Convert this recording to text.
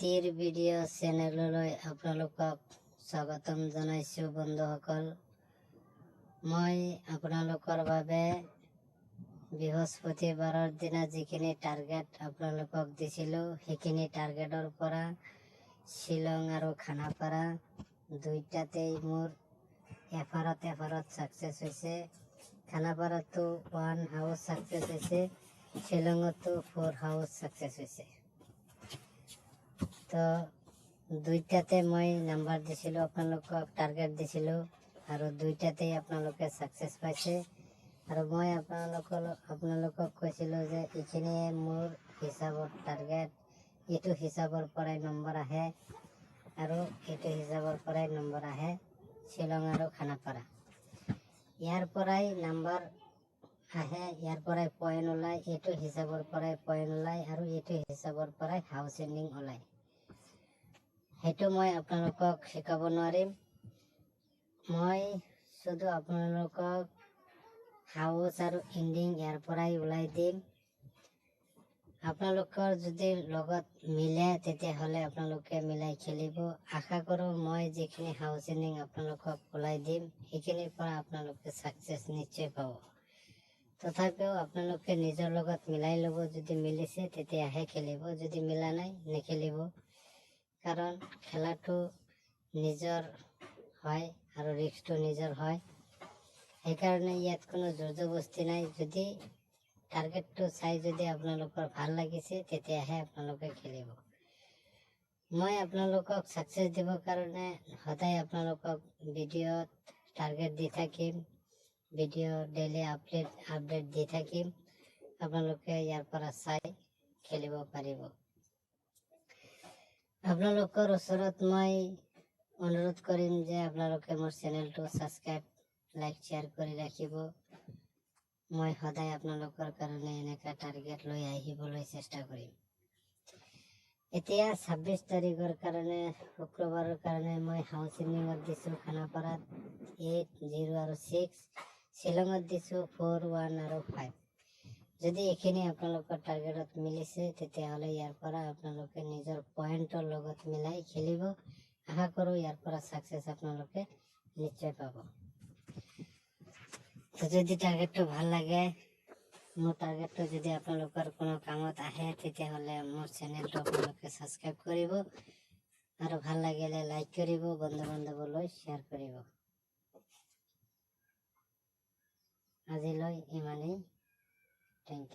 হাতীৰ ভিডিঅ' চেনেললৈ আপোনালোকক স্বাগতম জনাইছোঁ বন্ধুসকল। মই আপোনালোকৰ বাবে বৃহস্পতিবাৰৰ দিনা যিখিনি টাৰ্গেট আপোনালোকক দিছিলোঁ সেইখিনি টাৰ্গেটৰ পৰা শ্বিলং আৰু খানাপাৰা দুইটাতেই মোৰ এফাৰত ছাকচেছ হৈছে। খানাপাৰাতো 1 হাউচ ছাকচেছ হৈছে, শ্বিলঙতো 4 হাউচ ছাকচেছ হৈছে। তো দুইটাতে মই নাম্বাৰ দিছিলোঁ, আপোনালোকক টাৰ্গেট দিছিলোঁ আৰু দুইটাতেই আপোনালোকে ছাকচেছ পাইছে। আৰু মই আপোনালোকক কৈছিলোঁ যে এইখিনিয়ে মোৰ হিচাপৰ টাৰ্গেট, এইটো হিচাপৰ পৰাই নম্বৰ আহে আৰু এইটো হিচাপৰ পৰাই নম্বৰ আহে শ্বিলং আৰু খানাপাৰা। ইয়াৰ পৰাই নম্বৰ আহে, ইয়াৰ পৰাই পইণ্ট ওলায়, এইটো হিচাপৰ পৰাই পইণ্ট ওলায় আৰু এইটো হিচাপৰ পৰাই হাউচ এণ্ডিং ওলায়। সেইটো মই আপোনালোকক শিকাব নোৱাৰিম, মই শুধু আপোনালোকক হাউচ আৰু এণ্ডিং ইয়াৰ পৰাই ওলাই দিম। আপোনালোকৰ যদি লগত মিলে তেতিয়াহ'লে আপোনালোকে মিলাই খেলিব। আশা কৰোঁ মই যিখিনি হাউচ এণ্ডিং আপোনালোকক ওলাই দিম সেইখিনিৰ পৰা আপোনালোকে ছাকচেছ নিশ্চয় পাব। তথাপিও আপোনালোকে নিজৰ লগত মিলাই ল'ব, যদি মিলিছে তেতিয়াহে খেলিব, যদি মিলা নাই নেখেলিব। কাৰণ খেলাটো নিজৰ হয় আৰু ৰিস্কটো নিজৰ হয়, সেইকাৰণে ইয়াত কোনো জোৰজবস্তি নাই। যদি টাৰ্গেটটো চাই যদি আপোনালোকৰ ভাল লাগিছে তেতিয়াহে আপোনালোকে খেলিব। মই আপোনালোকক ছাকচেছ দিবৰ কাৰণে সদায় আপোনালোকক ভিডিঅ'ত টাৰ্গেট দি থাকিম, ভিডিঅ' ডেইলি আপডেট দি থাকিম। আপোনালোকে ইয়াৰ পৰা চাই খেলিব পাৰিব। আপোনালোকৰ ওচৰত মই অনুৰোধ কৰিম যে আপোনালোকে মোৰ চেনেলটো ছাবস্ক্ৰাইব, লাইক, শ্বেয়াৰ কৰি ৰাখিব। মই সদায় আপোনালোকৰ কাৰণে এনেকুৱা টাৰ্গেট লৈ আহিবলৈ চেষ্টা কৰিম। এতিয়া 26 তাৰিখৰ কাৰণে, শুক্ৰবাৰৰ কাৰণে মই হাউচ এণ্ডিঙত দিছোঁ খানাপাৰাত 8, 0 আৰু 6, শ্বিলঙত দিছোঁ 4, 1 আৰু 5। যদি এইখিনি আপোনালোকৰ টাৰ্গেটত মিলিছে তেতিয়াহ'লে ইয়াৰ পৰা আপোনালোকে নিজৰ পইণ্টৰ লগত মিলাই খেলিব। আশা কৰোঁ ইয়াৰ পৰা ছাকচেছ আপোনালোকে নিশ্চয় পাব। তো যদি টাৰ্গেটটো ভাল লাগে, মোৰ টাৰ্গেটটো যদি আপোনালোকৰ কোনো কামত আহে তেতিয়াহ'লে মোৰ চেনেলটো আপোনালোকে ছাবস্ক্ৰাইব কৰিব আৰু ভাল লাগিলে লাইক কৰিব, বন্ধু বান্ধৱলৈ শ্বেয়াৰ কৰিব। আজিলৈ ইমানেই, থেংক ইউ।